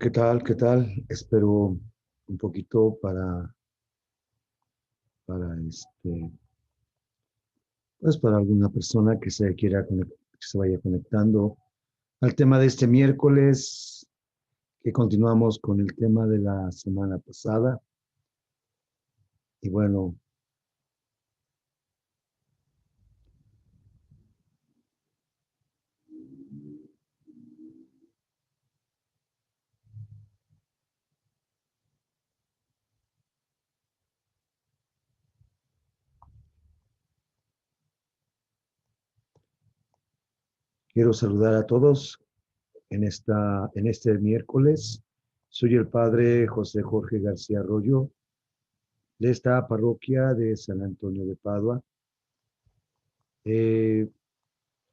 ¿Qué tal? ¿Qué tal? Espero un poquito para pues para alguna persona que que se vaya conectando al tema de este miércoles, que continuamos con el tema de la semana pasada. Y bueno, quiero saludar a todos en este miércoles. Soy el padre José Jorge García Arroyo de esta parroquia de San Antonio de Padua. Eh,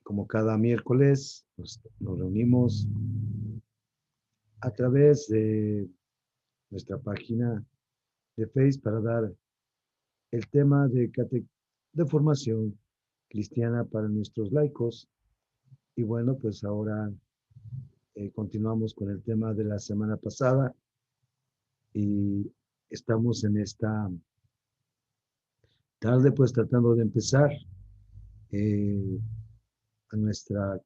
Como cada miércoles, nos reunimos a través de nuestra página de Facebook para dar el tema de formación cristiana para nuestros laicos. Y bueno, pues ahora continuamos con el tema de la semana pasada y estamos en esta tarde pues tratando de empezar eh, a nuestra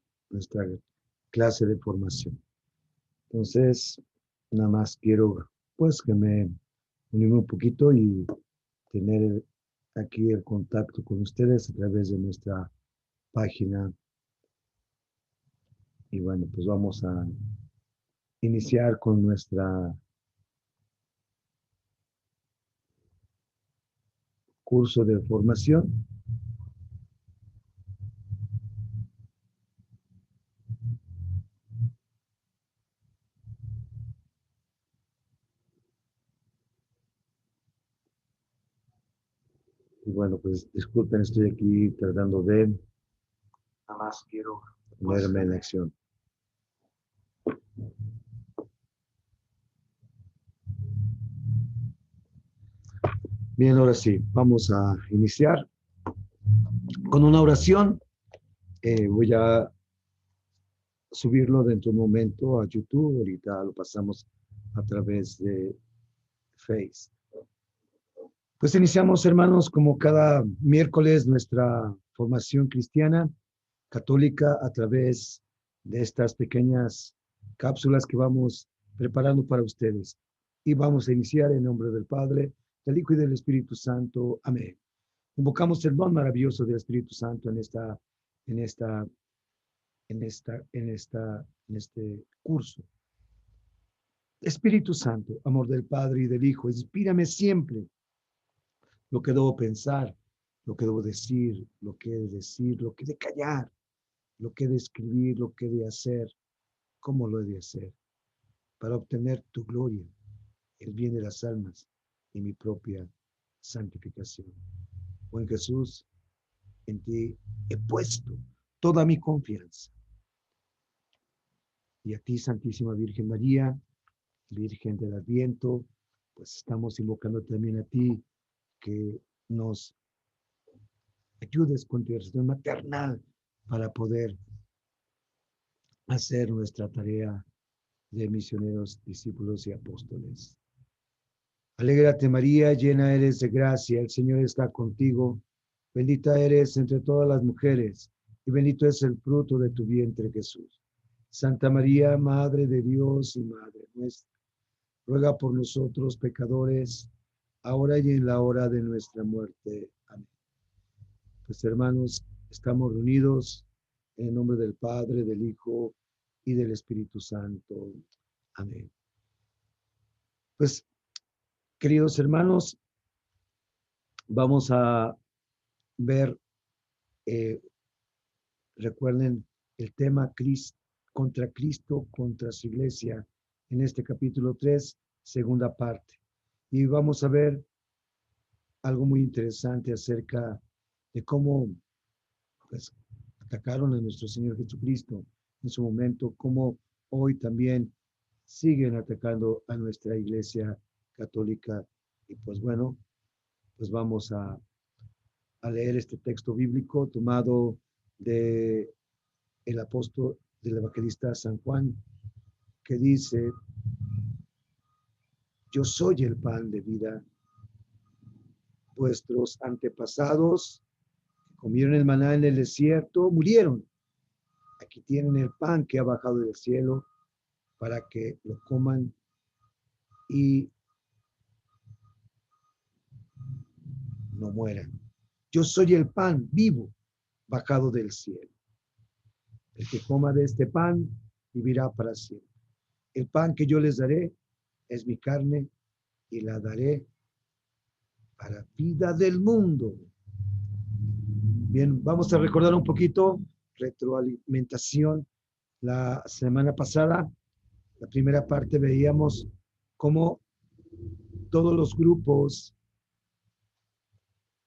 clase de formación. Entonces, nada más quiero pues que me unirme un poquito y tener aquí el contacto con ustedes a través de nuestra página. Y bueno, pues vamos a iniciar con nuestra curso de formación. Y bueno, pues disculpen, estoy aquí tratando de nada más quiero ponerme en acción. Bien, ahora sí, vamos a iniciar con una oración. Voy a subirlo dentro de un momento a YouTube. Ahorita lo pasamos a través de Face. Pues iniciamos, hermanos, como cada miércoles, nuestra formación cristiana católica a través de estas pequeñas cápsulas que vamos preparando para ustedes. Y vamos a iniciar en nombre del Padre, del Hijo y del Espíritu Santo. Amén. Invocamos el don maravilloso del Espíritu Santo en esta, en este curso. Espíritu Santo, amor del Padre y del Hijo, inspírame siempre lo que debo pensar, lo que debo decir, lo que he de decir, lo que he de callar, lo que he de escribir, lo que he de hacer, cómo lo he de hacer, para obtener tu gloria, el bien de las almas y mi propia santificación. Buen Jesús, en ti he puesto toda mi confianza. Y a ti, Santísima Virgen María, Virgen del Adviento, pues estamos invocando también a ti que nos ayudes con tu intercesión maternal para poder hacer nuestra tarea de misioneros, discípulos y apóstoles. Alégrate María, llena eres de gracia, el Señor está contigo. Bendita eres entre todas las mujeres y bendito es el fruto de tu vientre Jesús. Santa María, Madre de Dios y Madre nuestra, ruega por nosotros pecadores, ahora y en la hora de nuestra muerte. Amén. Pues hermanos, estamos reunidos en el nombre del Padre, del Hijo y del Espíritu Santo. Amén. Pues, queridos hermanos, vamos a ver, eh, recuerden el tema contra Cristo, contra su iglesia, en este capítulo 3, segunda parte. Y vamos a ver algo muy interesante acerca de cómo pues, atacaron a nuestro Señor Jesucristo en su momento, cómo hoy también siguen atacando a nuestra iglesia católica. Y pues bueno, pues vamos a leer este texto bíblico tomado de el apóstol, del evangelista San Juan, que dice Yo soy el pan de vida. Vuestros antepasados comieron el maná en el desierto, murieron. Aquí tienen el pan que ha bajado del cielo para que lo coman y no mueran. Yo soy el pan vivo bajado del cielo. El que coma de este pan vivirá para siempre. El pan que yo les daré es mi carne y la daré para vida del mundo. Bien, vamos a recordar un poquito retroalimentación. La semana pasada, la primera parte, veíamos cómo todos los grupos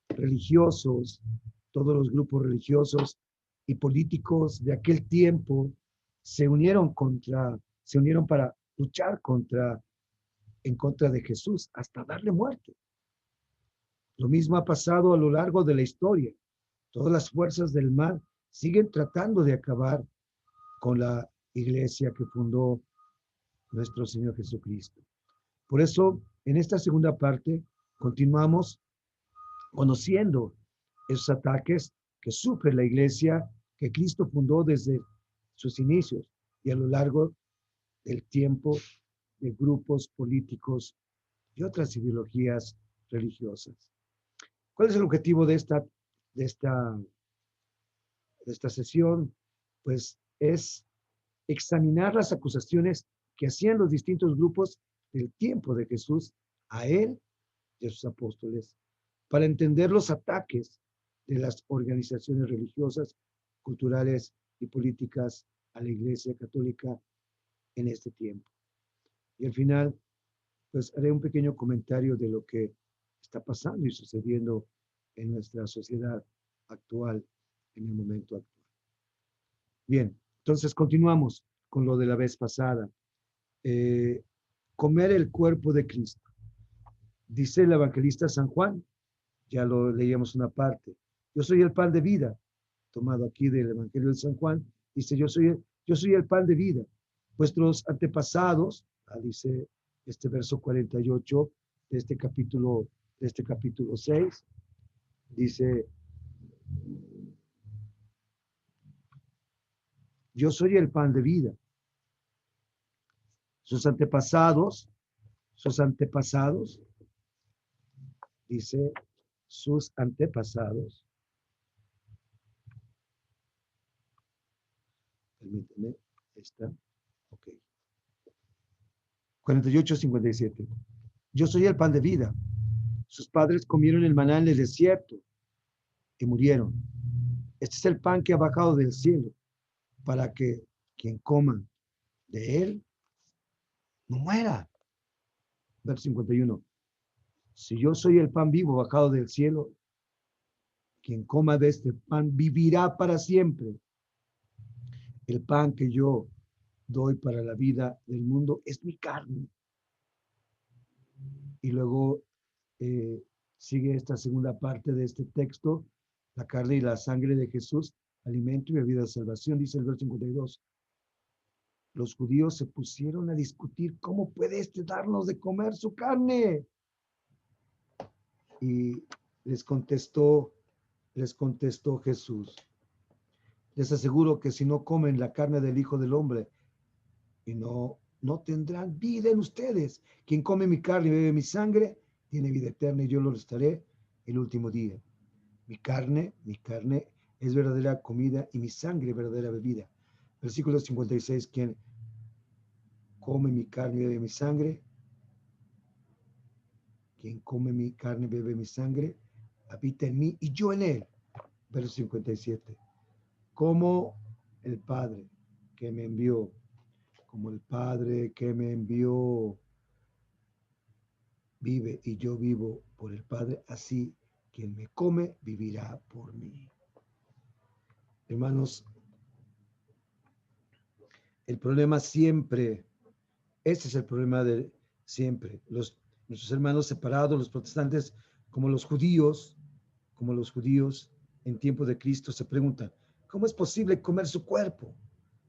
religiosos, todos los grupos religiosos y políticos de aquel tiempo se unieron para luchar en contra de Jesús, hasta darle muerte. Lo mismo ha pasado a lo largo de la historia. Todas las fuerzas del mal siguen tratando de acabar con la iglesia que fundó nuestro Señor Jesucristo. Por eso, en esta segunda parte, continuamos conociendo esos ataques que sufre la iglesia que Cristo fundó desde sus inicios y a lo largo del tiempo de grupos políticos y otras ideologías religiosas. ¿Cuál es el objetivo de esta sesión? Pues es examinar las acusaciones que hacían los distintos grupos del tiempo de Jesús a él y a sus apóstoles, para entender los ataques de las organizaciones religiosas, culturales y políticas a la Iglesia Católica en este tiempo. Y al final, pues haré un pequeño comentario de lo que está pasando y sucediendo en nuestra sociedad actual, en el momento actual. Bien, entonces continuamos con lo de la vez pasada. Comer el cuerpo de Cristo. Dice el evangelista San Juan, ya lo leíamos una parte. Yo soy el pan de vida, tomado aquí del Evangelio de San Juan. Dice, yo soy el pan de vida. Vuestros antepasados, dice este verso 48 de este capítulo 6, dice, yo soy el pan de vida. Sus antepasados, dice, sus antepasados, permíteme, está, ok. 48-57. Yo soy el pan de vida. Sus padres comieron el maná en el desierto y murieron. Este es el pan que ha bajado del cielo para que quien coma de él no muera. Verso 51. Si yo soy el pan vivo bajado del cielo, quien coma de este pan vivirá para siempre. El pan que yo doy para la vida del mundo es mi carne. Y luego sigue esta segunda parte de este texto, la carne y la sangre de Jesús, alimento y bebida de salvación, dice el verso 52. Los judíos se pusieron a discutir cómo puede darnos de comer su carne. Y les contestó Jesús, les aseguro que si no comen la carne del Hijo del Hombre, y no tendrán vida en ustedes. Quien come mi carne y bebe mi sangre, tiene vida eterna y yo lo restaré el último día. Mi carne es verdadera comida y mi sangre verdadera bebida. Versículo 56, quien come mi carne y bebe mi sangre, quien come mi carne y bebe mi sangre, habita en mí y yo en él. Verso 57. Como el Padre que me envió, vive y yo vivo por el Padre, así quien me come vivirá por mí. Hermanos, el problema siempre, este es el problema de siempre. Nuestros hermanos separados, los protestantes, como los judíos en tiempo de Cristo, se preguntan, ¿cómo es posible comer su cuerpo?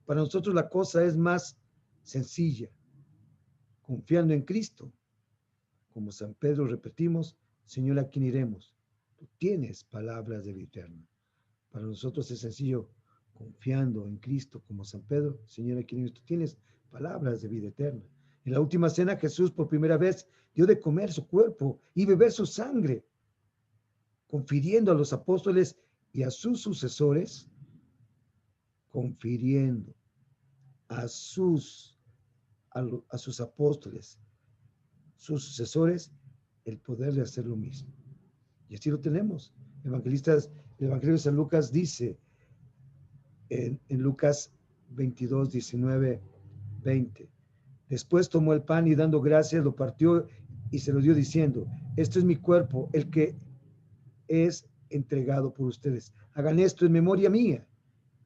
Para nosotros la cosa es más sencilla, confiando en Cristo. como San Pedro repetimos, Señor, ¿a quién iremos? Tú tienes palabras de vida eterna. Para nosotros es sencillo, confiando en Cristo como San Pedro, Señor, ¿a quién iremos? Tú tienes palabras de vida eterna. En la última cena Jesús por primera vez dio de comer su cuerpo y beber su sangre, confiriendo a los apóstoles y a sus sucesores, confiriendo a sus apóstoles, sus sucesores, el poder de hacer lo mismo. Y así lo tenemos. El Evangelio de San Lucas dice en Lucas 22, 19, 20. Después tomó el pan y dando gracias lo partió y se lo dio diciendo, esto es mi cuerpo, el que es entregado por ustedes. Hagan esto en memoria mía.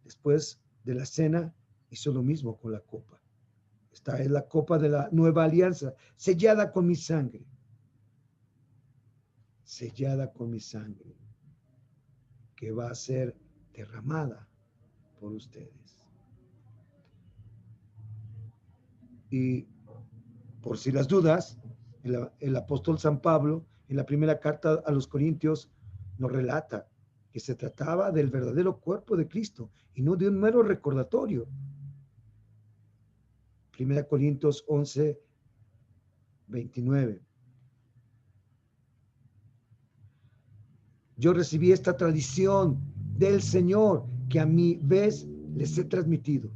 Después de la cena hizo lo mismo con la copa. Esta es la copa de la nueva alianza, sellada con mi sangre. Sellada con mi sangre, que va a ser derramada por ustedes. Y por si las dudas, el apóstol San Pablo, en la primera carta a los Corintios, nos relata que se trataba del verdadero cuerpo de Cristo y no de un mero recordatorio. Primera Corintios 11, 29. Yo recibí esta tradición del Señor que a mi vez les he transmitido.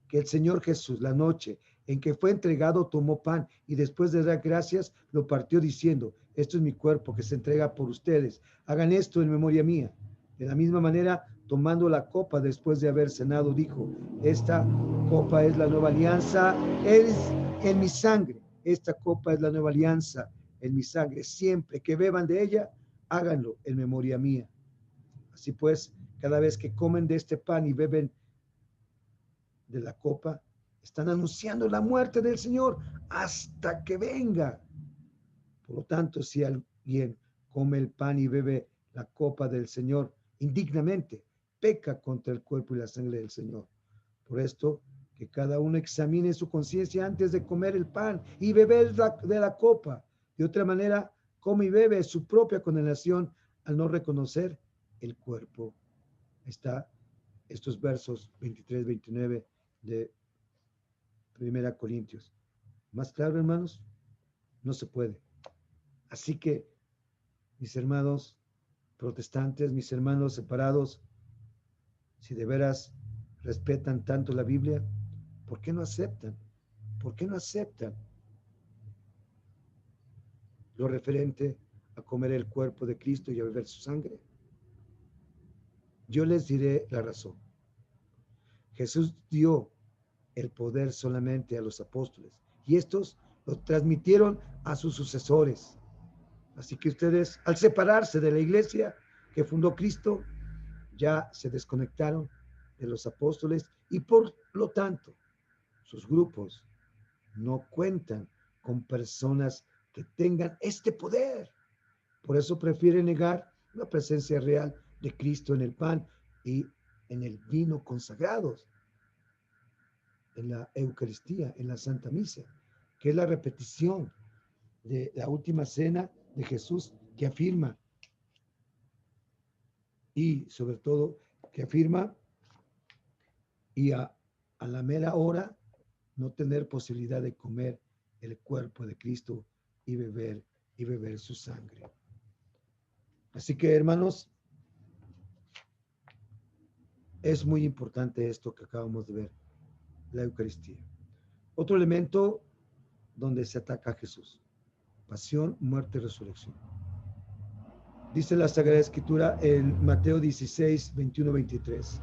Que el Señor Jesús, la noche en que fue entregado, tomó pan y después de dar gracias, lo partió diciendo, esto es mi cuerpo que se entrega por ustedes. Hagan esto en memoria mía. De la misma manera, tomando la copa después de haber cenado, dijo, esta copa es la nueva alianza, es en mi sangre. Esta copa es la nueva alianza en mi sangre. Siempre que beban de ella, háganlo en memoria mía. Así pues, cada vez que comen de este pan y beben de la copa, están anunciando la muerte del Señor hasta que venga. Por lo tanto, si alguien come el pan y bebe la copa del Señor indignamente, peca contra el cuerpo y la sangre del Señor. Por esto, que cada uno examine su conciencia antes de comer el pan y beber de la copa. De otra manera, come y bebe su propia condenación al no reconocer el cuerpo. Está estos versos 23, 29 de Primera Corintios. Más claro, hermanos, no se puede. Así que, mis hermanos protestantes, mis hermanos separados, si de veras respetan tanto la Biblia, ¿por qué no aceptan? ¿Por qué no aceptan lo referente a comer el cuerpo de Cristo y a beber su sangre? Yo les diré la razón. Jesús dio el poder solamente a los apóstoles y estos lo transmitieron a sus sucesores. Así que ustedes, al separarse de la iglesia que fundó Cristo, ya se desconectaron de los apóstoles y por lo tanto sus grupos no cuentan con personas que tengan este poder. Por eso prefieren negar la presencia real de Cristo en el pan y en el vino consagrados, en la Eucaristía, en la Santa Misa, que es la repetición de la última cena de Jesús que afirma y sobre todo que afirma y a la mera hora no tener posibilidad de comer el cuerpo de Cristo y beber su sangre. Así que, hermanos, es muy importante esto que acabamos de ver, la Eucaristía. Otro elemento donde se ataca a Jesús: pasión, muerte y resurrección. Dice la Sagrada Escritura en Mateo 16, 21, 23.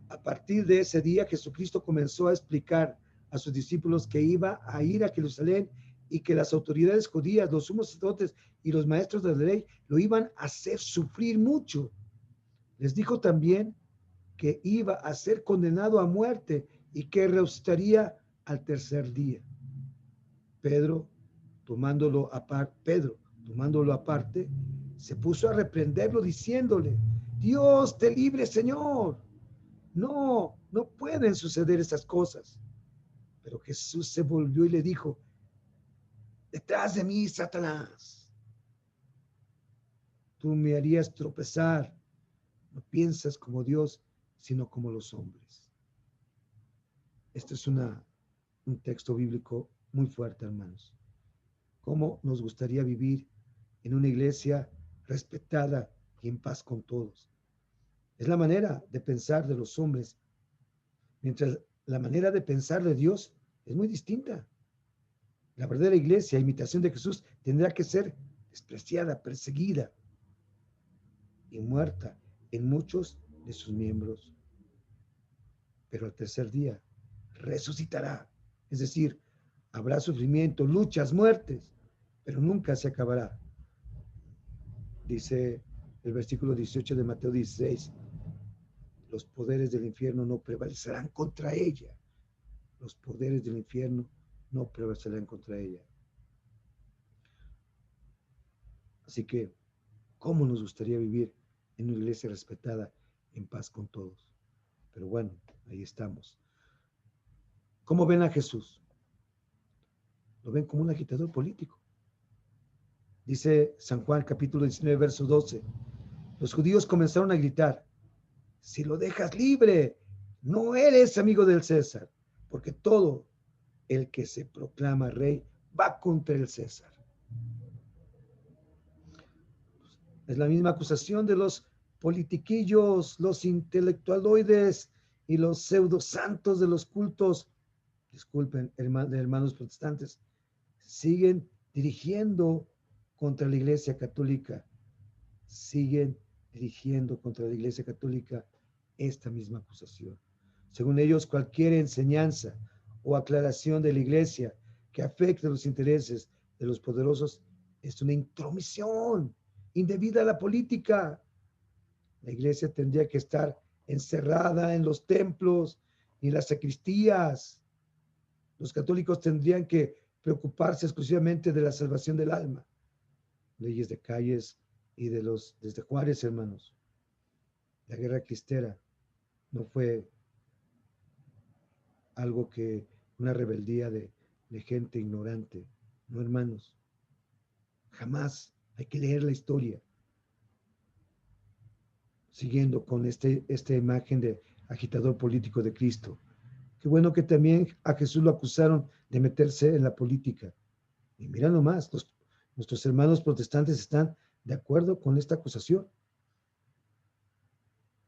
A partir de ese día, Jesucristo comenzó a explicar a sus discípulos que iba a ir a Jerusalén y que las autoridades judías, los sumos sacerdotes y los maestros de la ley lo iban a hacer sufrir mucho. Les dijo también que iba a ser condenado a muerte y que resucitaría al tercer día. Pedro, tomándolo aparte, se puso a reprenderlo diciéndole: Dios te libre, Señor. No pueden suceder esas cosas. Pero Jesús se volvió y le dijo: Detrás de mí, Satanás. Tú me harías tropezar. No piensas como Dios, sino como los hombres. Este es un texto bíblico muy fuerte, hermanos. ¿Cómo nos gustaría vivir en una iglesia respetada y en paz con todos? Es la manera de pensar de los hombres, mientras la manera de pensar de Dios es muy distinta. La verdadera iglesia, imitación de Jesús, tendrá que ser despreciada, perseguida y muerta en muchos de sus miembros. Pero al tercer día resucitará. Es decir, habrá sufrimiento, luchas, muertes, pero nunca se acabará. Dice el versículo 18 de Mateo 16, los poderes del infierno no prevalecerán contra ella. Los poderes del infierno no prevalecerán contra ella. Así que, ¿cómo nos gustaría vivir en una iglesia respetada, en paz con todos? Pero bueno, ahí estamos. ¿Cómo ven a Jesús? Lo ven como un agitador político. Dice San Juan capítulo 19, verso 12. Los judíos comenzaron a gritar, si lo dejas libre, no eres amigo del César, porque todo el que se proclama rey va contra el César. Es la misma acusación de los politiquillos, los intelectualoides y los pseudosantos de los cultos, disculpen, hermanos protestantes, siguen dirigiendo contra la Iglesia Católica, siguen dirigiendo contra la Iglesia Católica esta misma acusación. Según ellos, cualquier enseñanza o aclaración de la Iglesia que afecte los intereses de los poderosos es una intromisión indebida a la política. La Iglesia tendría que estar encerrada en los templos y en las sacristías. Los católicos tendrían que preocuparse exclusivamente de la salvación del alma. Leyes de Calles y desde Juárez, hermanos. La guerra cristera no fue algo que una rebeldía de gente ignorante. No, hermanos. Jamás. Hay que leer la historia. Siguiendo con esta imagen de agitador político de Cristo. Qué bueno que también a Jesús lo acusaron de meterse en la política. Y mira nomás, nuestros hermanos protestantes están de acuerdo con esta acusación.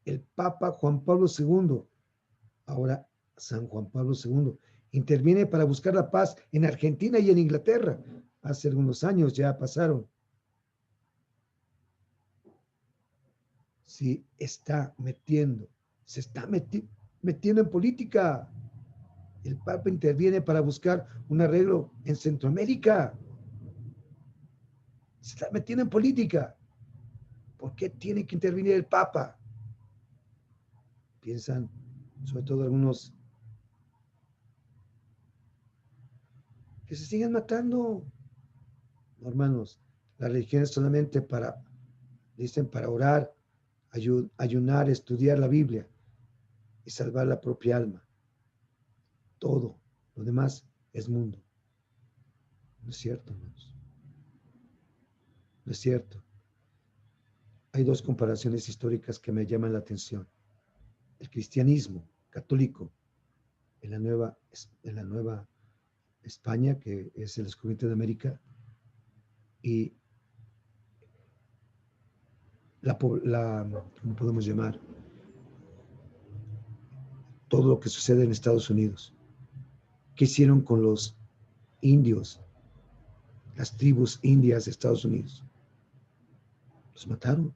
El Papa Juan Pablo II, ahora San Juan Pablo II, interviene para buscar la paz en Argentina y en Inglaterra. Hace algunos años ya pasaron. Sí, se está metiendo en política. El Papa interviene para buscar un arreglo en Centroamérica. Se está metiendo en política. ¿Por qué tiene que intervenir el Papa? Piensan, sobre todo algunos, que se siguen matando. No, hermanos, la religión es solamente para orar, ayunar, estudiar la Biblia y salvar la propia alma. Todo lo demás es mundo. No es cierto, hermanos. No es cierto. Hay dos comparaciones históricas que me llaman la atención. El cristianismo católico en la nueva España, que es el descubrimiento de América, y ¿cómo podemos llamar? Todo lo que sucede en Estados Unidos. ¿Qué hicieron con los indios, las tribus indias de Estados Unidos? Los mataron.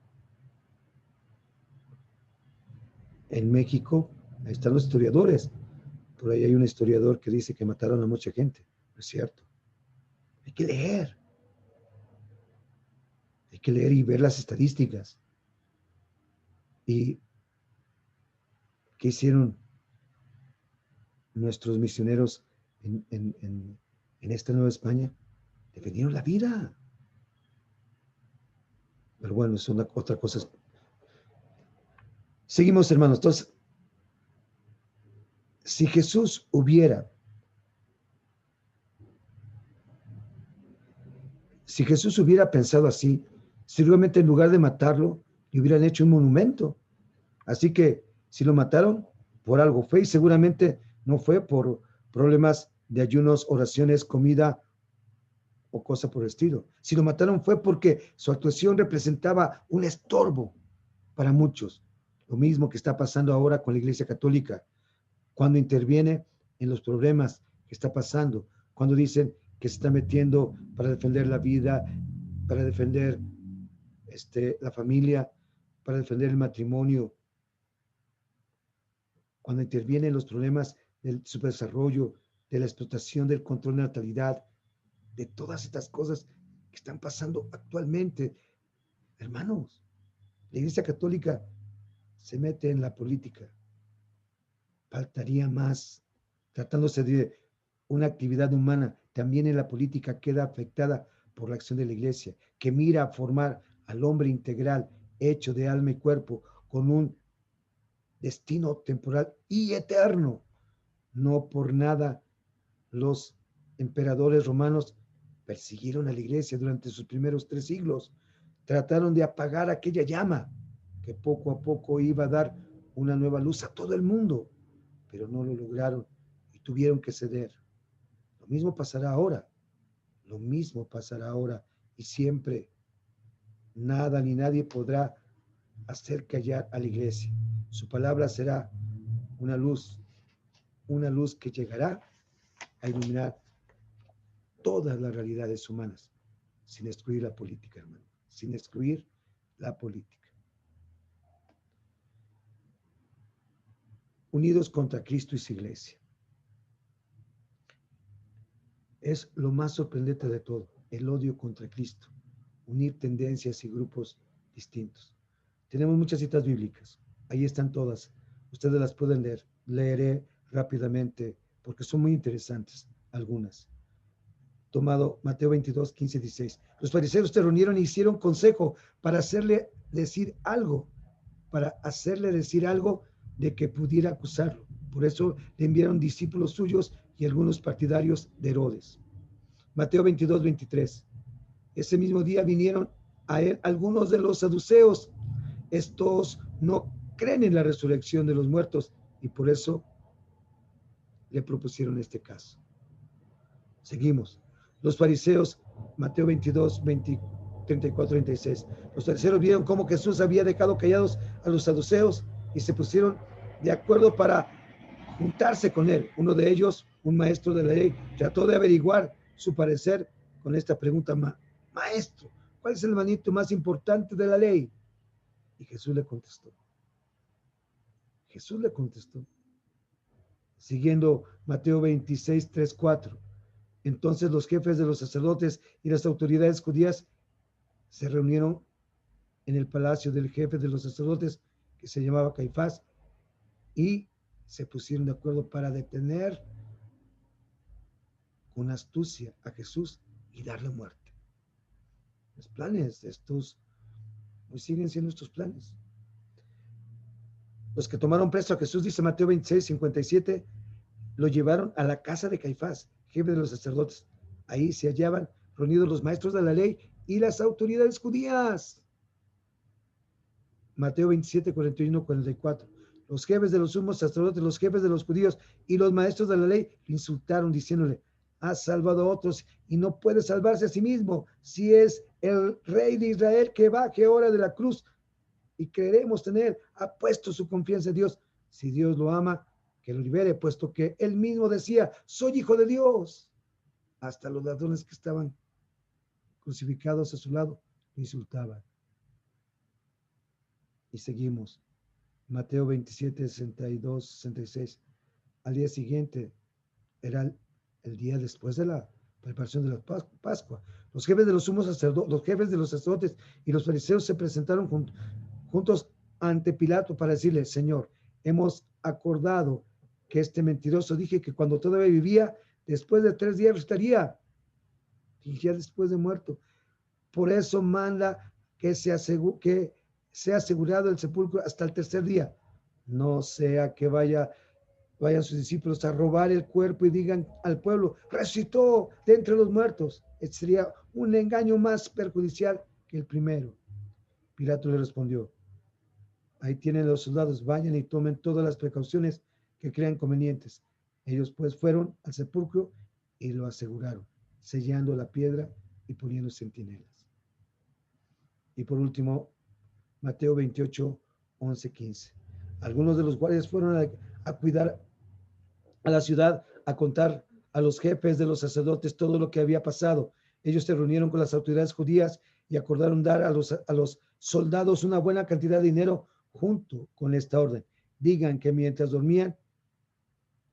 En México, ahí están los historiadores. Por ahí hay un historiador que dice que mataron a mucha gente. No es cierto. Hay que leer. Hay que leer y ver las estadísticas. ¿Y qué hicieron nuestros misioneros en esta Nueva España? Defendieron la vida. Pero bueno, es otra cosa. Seguimos, hermanos. Entonces, si Jesús hubiera Si Jesús hubiera pensado así, seguramente en lugar de matarlo, le hubieran hecho un monumento. Así que si lo mataron, por algo fue, y seguramente no fue por problemas de ayunos, oraciones, comida o cosa por el estilo. Si lo mataron fue porque su actuación representaba un estorbo para muchos. Lo mismo que está pasando ahora con la Iglesia Católica, cuando interviene en los problemas que está pasando, cuando dicen que se está metiendo para defender la vida, para defender la familia, para defender el matrimonio, cuando interviene en los problemas del subdesarrollo, de la explotación, del control de natalidad, de todas estas cosas que están pasando actualmente. Hermanos, la Iglesia Católica se mete en la política. Faltaría más. Tratándose de una actividad humana, también en la política queda afectada por la acción de la Iglesia, que mira a formar al hombre integral, hecho de alma y cuerpo, con un destino temporal y eterno. No por nada los emperadores romanos persiguieron a la Iglesia durante sus primeros 3 siglos. Trataron de apagar aquella llama que poco a poco iba a dar una nueva luz a todo el mundo, pero no lo lograron y tuvieron que ceder. Lo mismo pasará ahora, lo mismo pasará ahora, y siempre nada ni nadie podrá hacer callar a la Iglesia. Su palabra será una luz que llegará a iluminar todas las realidades humanas, sin excluir la política, hermano, sin excluir la política. Unidos contra Cristo y su Iglesia. Es lo más sorprendente de todo, el odio contra Cristo, unir tendencias y grupos distintos. Tenemos muchas citas bíblicas, ahí están todas, ustedes las pueden leer, leeré rápidamente porque son muy interesantes algunas. Tomado Mateo 22, 15, 16. Los fariseos se reunieron y hicieron consejo para hacerle decir algo de que pudiera acusarlo. Por eso le enviaron discípulos suyos y algunos partidarios de Herodes. Mateo 22, 23. Ese mismo día vinieron a él algunos de los saduceos. Estos no creen en la resurrección de los muertos y por eso le propusieron este caso. Seguimos. Los fariseos, Mateo 22, 20, 34, 36. Los fariseos vieron cómo Jesús había dejado callados a los saduceos y se pusieron de acuerdo para juntarse con él. Uno de ellos, un maestro de la ley, trató de averiguar su parecer con esta pregunta: maestro, ¿cuál es el mandamiento más importante de la ley? Y Jesús le contestó. Siguiendo Mateo 26, 3, 4. Entonces los jefes de los sacerdotes y las autoridades judías se reunieron en el palacio del jefe de los sacerdotes, que se llamaba Caifás, y se pusieron de acuerdo para detener con astucia a Jesús y darle muerte. Los planes de estos pues siguen siendo estos planes. Los que tomaron preso a Jesús, dice Mateo 26, 57, lo llevaron a la casa de Caifás, jefe de los sacerdotes. Ahí se hallaban reunidos los maestros de la ley y las autoridades judías. Mateo 27, 41, 44. Los jefes de los sumos sacerdotes, los jefes de los judíos y los maestros de la ley le insultaron diciéndole: has salvado a otros y no puede salvarse a sí mismo. Si es el rey de Israel, que baje ahora de la cruz y creeremos tener, ha puesto su confianza en Dios. Si Dios lo ama, que lo libere, puesto que él mismo decía: soy hijo de Dios. Hasta los ladrones que estaban crucificados a su lado lo insultaban. Y seguimos. Mateo 27, 62, 66. Al día siguiente era el día después de la preparación de la Pascua. Los jefes de los sumos sacerdotes, los jefes de los sacerdotes y los fariseos se presentaron juntos ante Pilato para decirle: Señor, hemos acordado que este mentiroso dije que cuando todavía vivía, después de 3 días estaría, y ya después de muerto. Por eso manda que sea asegurado el sepulcro hasta el 3er día. No sea que vayan sus discípulos a robar el cuerpo y digan al pueblo: resucitó de entre los muertos. Este sería un engaño más perjudicial que el primero. Pilato le respondió: ahí tienen los soldados, vayan y tomen todas las precauciones que crean convenientes. Ellos pues fueron al sepulcro y lo aseguraron, sellando la piedra y poniendo centinelas. Y por último, Mateo 28, 11, 15. Algunos de los guardias fueron a cuidar a la ciudad, a contar a los jefes de los sacerdotes todo lo que había pasado. Ellos se reunieron con las autoridades judías y acordaron dar a los soldados una buena cantidad de dinero junto con esta orden. Digan que mientras dormían,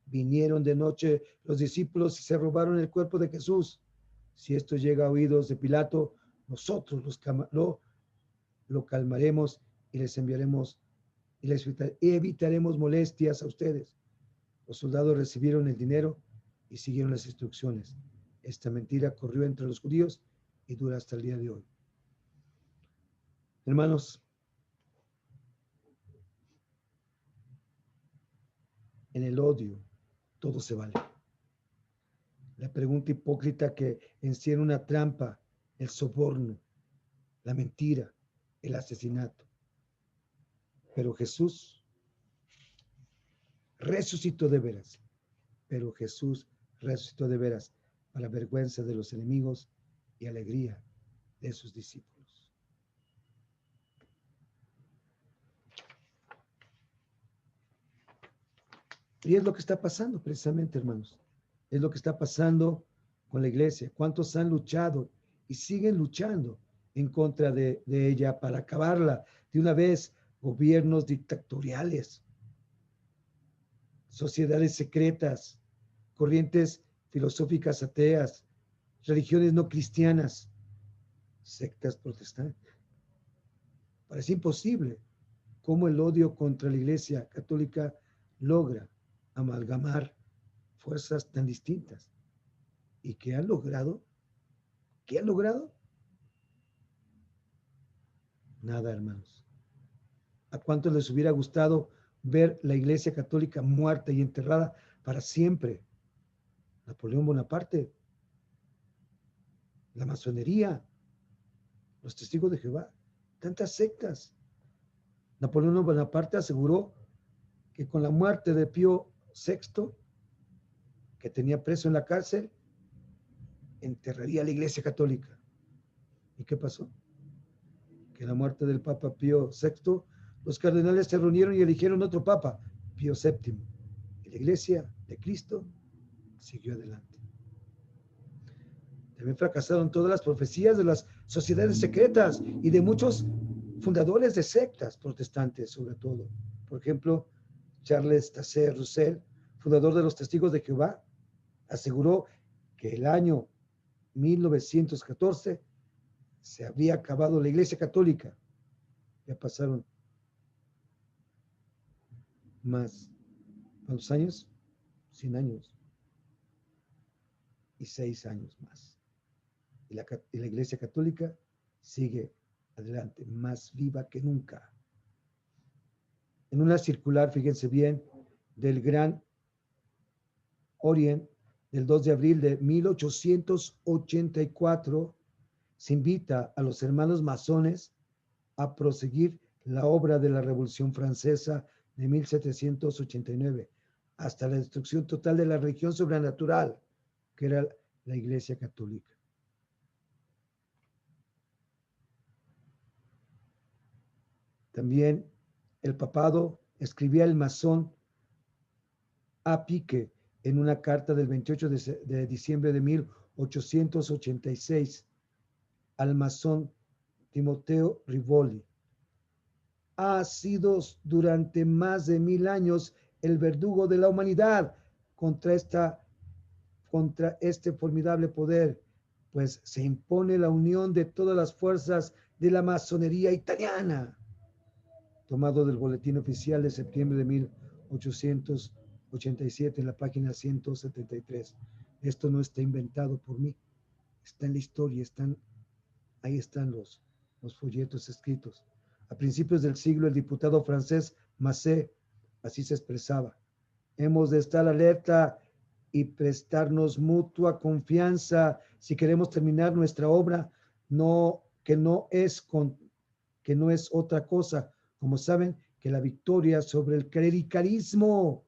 vinieron de noche los discípulos y se robaron el cuerpo de Jesús. Si esto llega a oídos de Pilato, nosotros lo calmaremos y les enviaremos y les evitaremos molestias a ustedes. Los soldados recibieron el dinero y siguieron las instrucciones. Esta mentira corrió entre los judíos y dura hasta el día de hoy. Hermanos, en el odio todo se vale. La pregunta hipócrita que encierra una trampa, el soborno, la mentira, el asesinato. Pero Jesús resucitó de veras. Pero Jesús resucitó de veras para vergüenza de los enemigos y alegría de sus discípulos. Y es lo que está pasando precisamente, hermanos. Es lo que está pasando con la iglesia. ¿Cuántos han luchado y siguen luchando en contra de ella para acabarla de una vez? Gobiernos dictatoriales, sociedades secretas, corrientes filosóficas ateas, religiones no cristianas, sectas protestantes. Parece imposible cómo el odio contra la Iglesia Católica logra amalgamar fuerzas tan distintas. ¿Y qué han logrado? ¿Qué han logrado? Nada, hermanos. ¿A cuántos les hubiera gustado ver la Iglesia Católica muerta y enterrada para siempre? Napoleón Bonaparte, la masonería, los testigos de Jehová, tantas sectas. Napoleón Bonaparte aseguró que con la muerte de Pío VI, que tenía preso en la cárcel, enterraría a la Iglesia Católica. ¿Y qué pasó? Que la muerte del Papa Pío VI, los cardenales se reunieron y eligieron otro Papa, Pío VII. Y la Iglesia de Cristo siguió adelante. También fracasaron todas las profecías de las sociedades secretas y de muchos fundadores de sectas protestantes, sobre todo. Por ejemplo, Charles Taze Russell, fundador de los Testigos de Jehová, aseguró que el año 1914 se había acabado la Iglesia Católica. Ya pasaron más, ¿cuántos años? 100 años y 6 años más. Y la Iglesia Católica sigue adelante, más viva que nunca. En una circular, fíjense bien, del Gran Orient, del 2 de abril de 1884, se invita a los hermanos masones a proseguir la obra de la Revolución Francesa de 1789 hasta la destrucción total de la religión sobrenatural, que era la Iglesia Católica. También el papado escribía el masón A. Pique en una carta del 28 de diciembre de 1886 al masón Timoteo Rivoli: ha sido durante más de 1000 años el verdugo de la humanidad contra este formidable poder, pues se impone la unión de todas las fuerzas de la masonería italiana. Tomado del Boletín Oficial de septiembre de 1887, en la página 173. Esto no está inventado por mí, está en la historia, ahí están los folletos escritos. A principios del siglo, el diputado francés Massé así se expresaba: hemos de estar alerta y prestarnos mutua confianza si queremos terminar nuestra obra, no, que no es otra cosa, como saben, que la victoria sobre el clericalismo.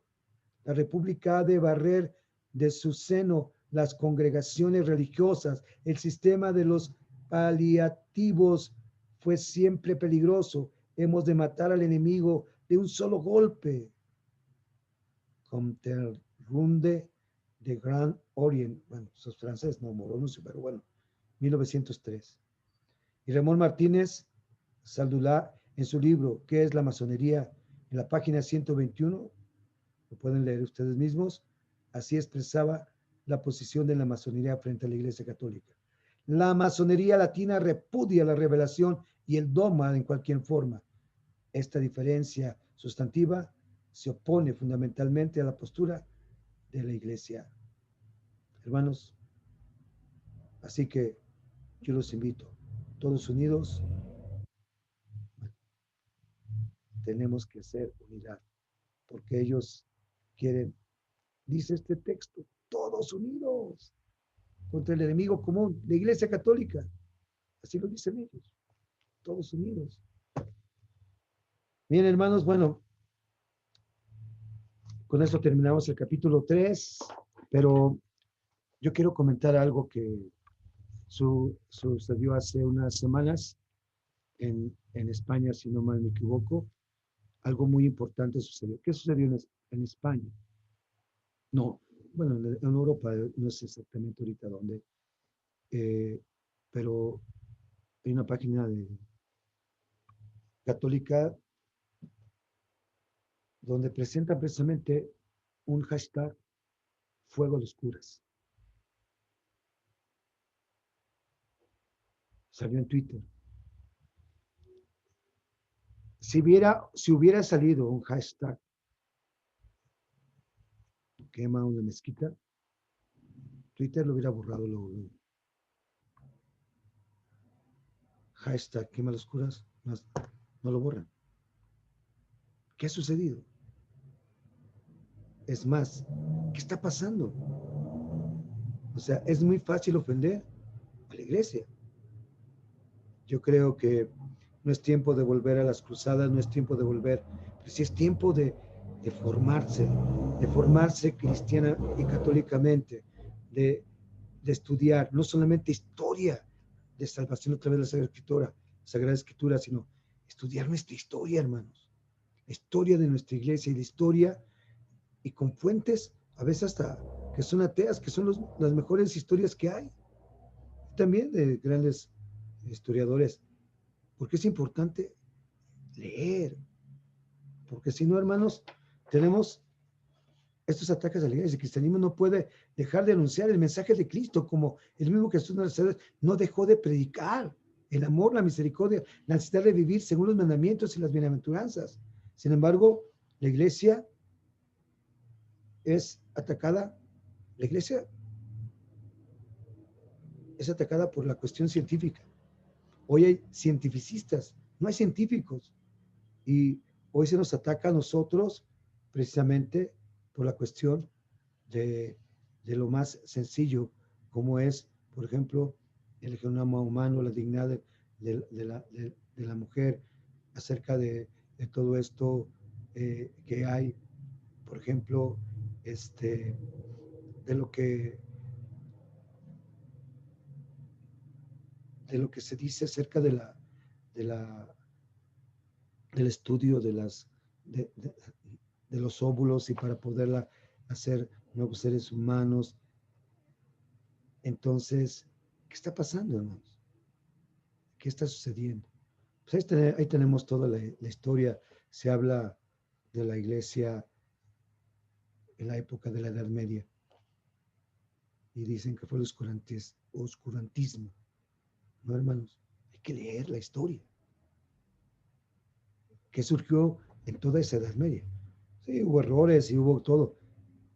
La República ha de barrer de su seno las congregaciones religiosas. El sistema de los paliativos fue siempre peligroso. Hemos de matar al enemigo de un solo golpe. Runde de Grand Orient. Bueno, esos franceses, no, moronos, pero bueno, 1903. Y Ramón Martínez Saldulá, en su libro ¿Qué es la masonería?, en la página 121, lo pueden leer ustedes mismos, así expresaba la posición de la masonería frente a la Iglesia Católica. La masonería latina repudia la revelación y el dogma en cualquier forma. Esta diferencia sustantiva se opone fundamentalmente a la postura de la Iglesia. Hermanos, así que yo los invito, todos unidos, tenemos que hacer unidad, porque ellos quieren, dice este texto, todos unidos contra el enemigo común, la Iglesia Católica. Así lo dicen ellos, todos unidos. Bien, hermanos, bueno, con esto terminamos el capítulo 3, pero yo quiero comentar algo que sucedió hace unas semanas en España, si no mal me equivoco. Algo muy importante sucedió. ¿Qué sucedió en España? No, bueno, en Europa, no sé exactamente ahorita dónde, eh, pero hay una página de católica donde presenta precisamente un hashtag Fuego a los curas. Salió en Twitter. Si hubiera salido un hashtag quema una mezquita, Twitter lo hubiera borrado luego. Hashtag quema los curas, no lo borran. ¿Qué ha sucedido? Es más, ¿qué está pasando? O sea, es muy fácil ofender a la iglesia. Yo creo que no es tiempo de volver a las cruzadas, no es tiempo de volver, pero sí es tiempo de formarse cristiana y católicamente, de estudiar no solamente historia de salvación a través de la Sagrada Escritura, sino estudiar nuestra historia, hermanos, la historia de nuestra iglesia y la historia, y con fuentes, a veces hasta que son ateas, que son las mejores historias que hay, también de grandes historiadores, porque es importante leer, porque si no, hermanos, tenemos estos ataques a la iglesia. El cristianismo no puede dejar de anunciar el mensaje de Cristo, como el mismo Jesús no dejó de predicar el amor, la misericordia, la necesidad de vivir según los mandamientos y las bienaventuranzas. Sin embargo, la iglesia es atacada, la iglesia es atacada por la cuestión científica. Hoy hay cientificistas, no hay científicos, y hoy se nos ataca a nosotros precisamente por la cuestión de lo más sencillo, como es, por ejemplo, el genoma humano, la dignidad de la mujer, acerca de todo esto que hay, por ejemplo, de lo que se dice acerca de la, del estudio de, de, de los óvulos y para poderla hacer nuevos seres humanos. Entonces, ¿qué está pasando, hermanos? ¿Qué está sucediendo? Pues ahí tenemos toda la historia. Se habla de la iglesia en la época de la Edad Media y dicen que fue el oscurantismo. No, hermanos, hay que leer la historia. ¿Qué surgió en toda esa Edad Media? Sí, hubo errores y hubo todo,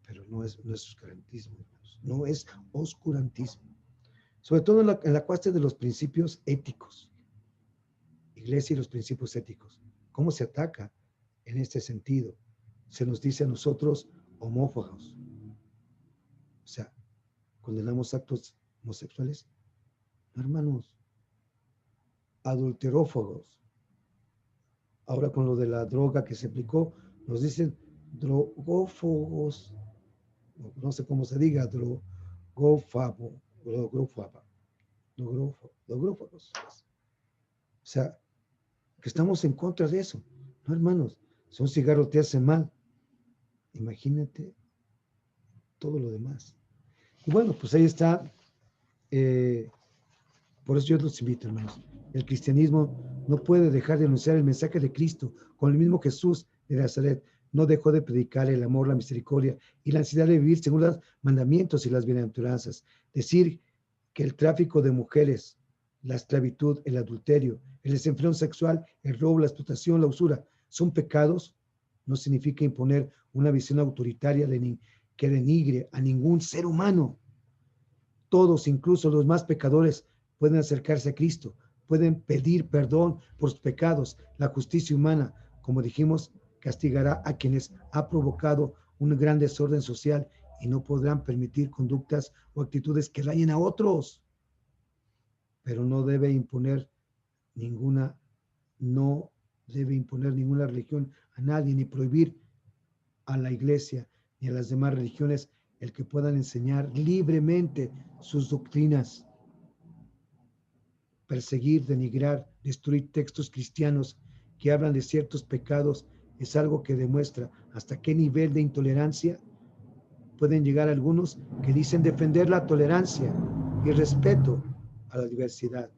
pero no es oscurantismo, hermanos. No es oscurantismo. Sobre todo en la cuestión de los principios éticos. Iglesia y los principios éticos. ¿Cómo se ataca en este sentido? Se nos dice a nosotros homófagos. sea, condenamos actos homosexuales. No, hermanos, adulterófagos. Ahora con lo de la droga que se aplicó, nos dicen drogófagos, no sé cómo se diga, drogófago, drogófagos. O sea, que estamos en contra de eso. No, hermanos, si un cigarro te hace mal, imagínate todo lo demás. Y bueno, pues ahí está. Por eso yo los invito, hermanos. El cristianismo no puede dejar de anunciar el mensaje de Cristo. Con el mismo Jesús de Nazaret no dejó de predicar el amor, la misericordia y la ansiedad de vivir según los mandamientos y las bienaventuranzas. Decir que el tráfico de mujeres, la esclavitud, el adulterio, el desenfreno sexual, el robo, la explotación, la usura, son pecados, no significa imponer una visión autoritaria que denigre a ningún ser humano. Todos, incluso los más pecadores, pueden acercarse a Cristo, pueden pedir perdón por sus pecados. La justicia humana, como dijimos, castigará a quienes ha provocado un gran desorden social y no podrán permitir conductas o actitudes que dañen a otros. Pero ninguna, no debe imponer ninguna religión a nadie, ni prohibir a la iglesia ni a las demás religiones el que puedan enseñar libremente sus doctrinas. Perseguir, denigrar, destruir textos cristianos que hablan de ciertos pecados es algo que demuestra hasta qué nivel de intolerancia pueden llegar algunos que dicen defender la tolerancia y respeto a la diversidad.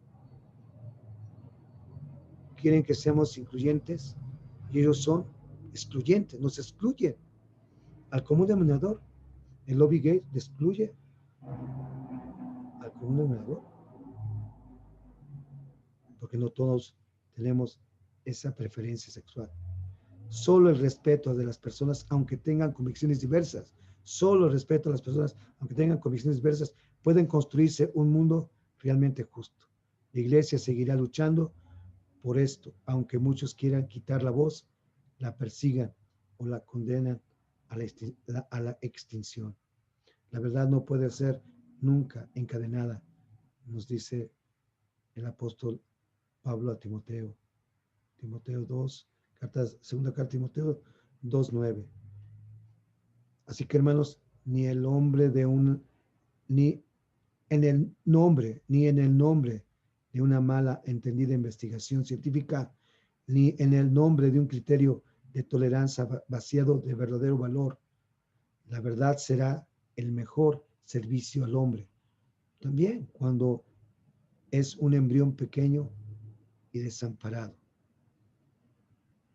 Quieren que seamos incluyentes y ellos son excluyentes, nos excluyen al común denominador. El lobby gay excluye al común denominador porque no todos tenemos esa preferencia sexual. Solo el respeto de las personas, aunque tengan convicciones diversas, solo el respeto a las personas, aunque tengan convicciones diversas, pueden construirse un mundo realmente justo. La iglesia seguirá luchando por esto, aunque muchos quieran quitar la voz, la persigan o la condenan a la extinción. La verdad no puede ser nunca encadenada, nos dice el apóstol Pablo a Timoteo. Timoteo 2, segunda carta de Timoteo 2:9. Así que, hermanos, ni en el nombre de una mala entendida investigación científica, ni en el nombre de un criterio de tolerancia vaciado de verdadero valor, la verdad será el mejor servicio al hombre. También cuando es un embrión pequeño y desamparado,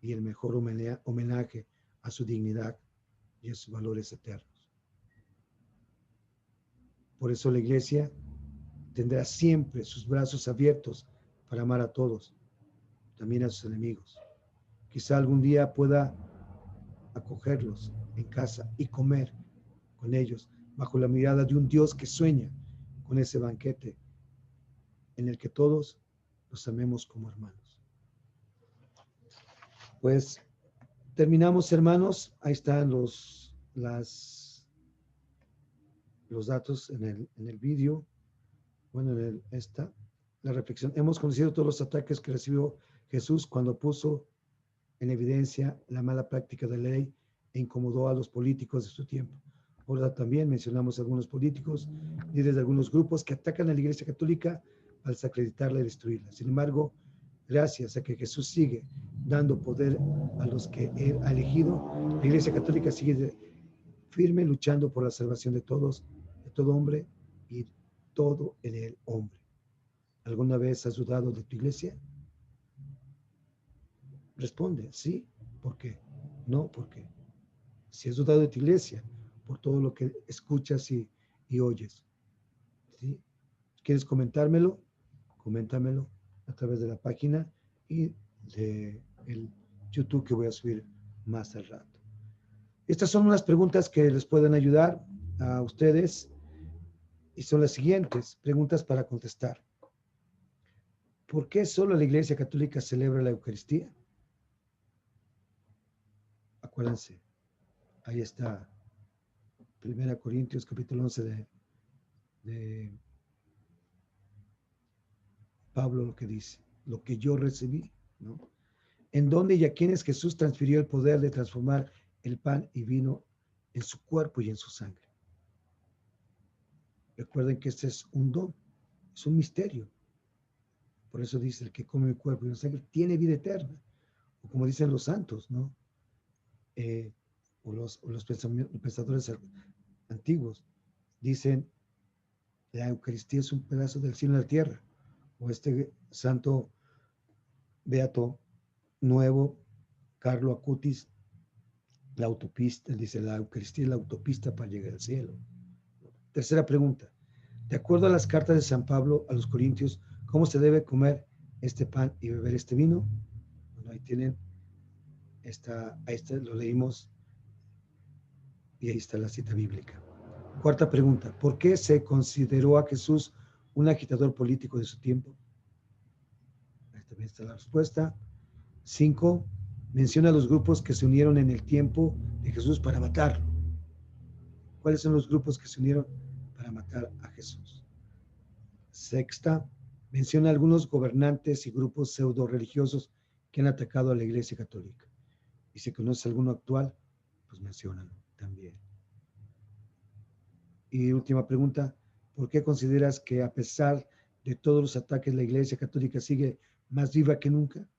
y el mejor homenaje a su dignidad y a sus valores eternos. Por eso la iglesia tendrá siempre sus brazos abiertos para amar a todos, también a sus enemigos. Quizá algún día pueda acogerlos en casa y comer con ellos bajo la mirada de un Dios que sueña con ese banquete en el que todos los amemos como hermanos. Pues terminamos, hermanos. Ahí están los datos en el vídeo. Bueno, la reflexión. Hemos conocido todos los ataques que recibió Jesús cuando puso en evidencia la mala práctica de la ley e incomodó a los políticos de su tiempo. Ahora también mencionamos algunos políticos, líderes de algunos grupos que atacan a la Iglesia Católica al desacreditarla y destruirla. Sin embargo, gracias a que Jesús sigue dando poder a los que Él ha elegido, la Iglesia Católica sigue firme luchando por la salvación de todos, de todo hombre y todo en el hombre. ¿Alguna vez has dudado de tu iglesia? Responde, sí. ¿Por qué? No, ¿por qué? Si has dudado de tu iglesia, por todo lo que escuchas y oyes. ¿Sí? ¿Quieres comentármelo? Coméntamelo a través de la página y de el YouTube que voy a subir más al rato. Estas son unas preguntas que les pueden ayudar a ustedes y son las siguientes preguntas para contestar. ¿Por qué solo la Iglesia Católica celebra la Eucaristía? Acuérdense, ahí está 1 Corintios capítulo 11 de Pablo, lo que dice, lo que yo recibí, ¿no? En dónde y a quienes Jesús transfirió el poder de transformar el pan y vino en su cuerpo y en su sangre. Recuerden que este es un don, es un misterio. Por eso dice, el que come mi cuerpo y mi sangre tiene vida eterna. O como dicen los santos, ¿no? Los pensadores antiguos, dicen, la Eucaristía es un pedazo del cielo y la tierra. O este santo beato nuevo, Carlo Acutis, la autopista, dice, la Eucaristía es la autopista para llegar al cielo. Tercera pregunta. De acuerdo a las cartas de San Pablo a los Corintios, ¿cómo se debe comer este pan y beber este vino? Bueno, ahí tienen, ahí está, lo leímos y ahí está la cita bíblica. Cuarta pregunta. ¿Por qué se consideró a Jesús un agitador político de su tiempo? Ahí también está la respuesta. 5. Menciona los grupos que se unieron en el tiempo de Jesús para matarlo. ¿Cuáles son los grupos que se unieron para matar a Jesús? Sexta, menciona algunos gobernantes y grupos pseudo religiosos que han atacado a la Iglesia Católica. Y si conoce alguno actual, pues menciónalo también. Y última pregunta, ¿por qué consideras que a pesar de todos los ataques la Iglesia Católica sigue más viva que nunca?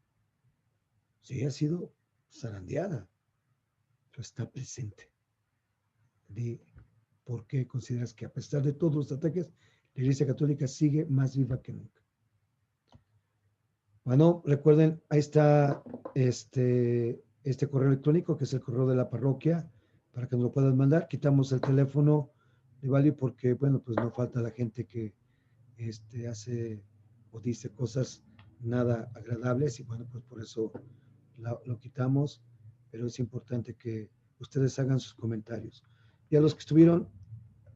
Sí, ha sido zarandeada, pero está presente. ¿Por qué consideras que a pesar de todos los ataques la Iglesia Católica sigue más viva que nunca? Bueno, recuerden, ahí está este correo electrónico, que es el correo de la parroquia, para que nos lo puedan mandar. Quitamos el teléfono de Vali porque, bueno, pues no falta la gente que hace o dice cosas nada agradables y, bueno, pues por eso lo quitamos, pero es importante que ustedes hagan sus comentarios. Y a los que estuvieron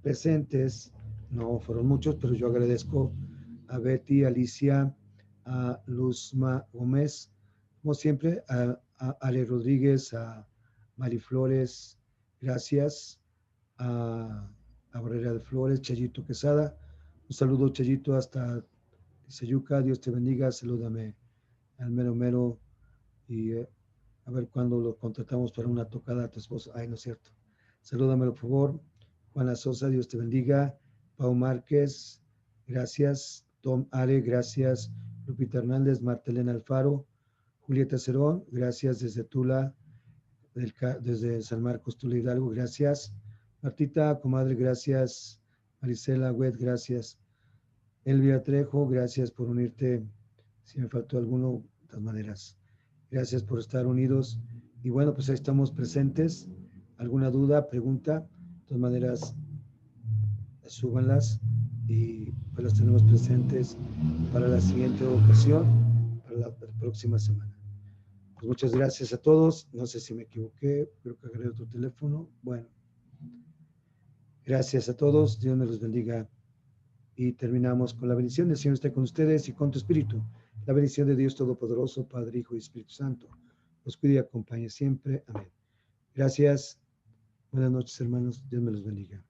presentes, no fueron muchos, pero yo agradezco a Betty, Alicia, a Luzma Gómez, como siempre, a Ale Rodríguez, a Mari Flores, gracias, a Barrera de Flores, Chayito Quesada, un saludo Chayito hasta Sayuca, Dios te bendiga, salúdame al mero mero y a ver cuándo lo contratamos para una tocada a tu esposo. Ay, no es cierto. Salúdamelo, por favor. Juana Sosa, Dios te bendiga. Pau Márquez, gracias. Tom Ale, gracias. Lupita Hernández, Martelena Alfaro, Julieta Cerón, gracias desde Tula, desde San Marcos, Tula Hidalgo, gracias. Martita, comadre, gracias. Marisela Wet, gracias. Elvia Trejo, gracias por unirte. Si me faltó alguno, de todas maneras. Gracias por estar unidos. Y bueno, pues ahí estamos presentes. ¿Alguna duda, pregunta? De todas maneras, súbanlas y pues las tenemos presentes para la siguiente ocasión, para la próxima semana. Pues muchas gracias a todos. No sé si me equivoqué, creo que agarré otro teléfono. Bueno, gracias a todos. Dios me los bendiga. Y terminamos con la bendición del Señor esté con ustedes y con tu espíritu. La bendición de Dios Todopoderoso, Padre, Hijo y Espíritu Santo, los cuide y acompañe siempre. Amén. Gracias. Buenas noches, hermanos. Dios me los bendiga.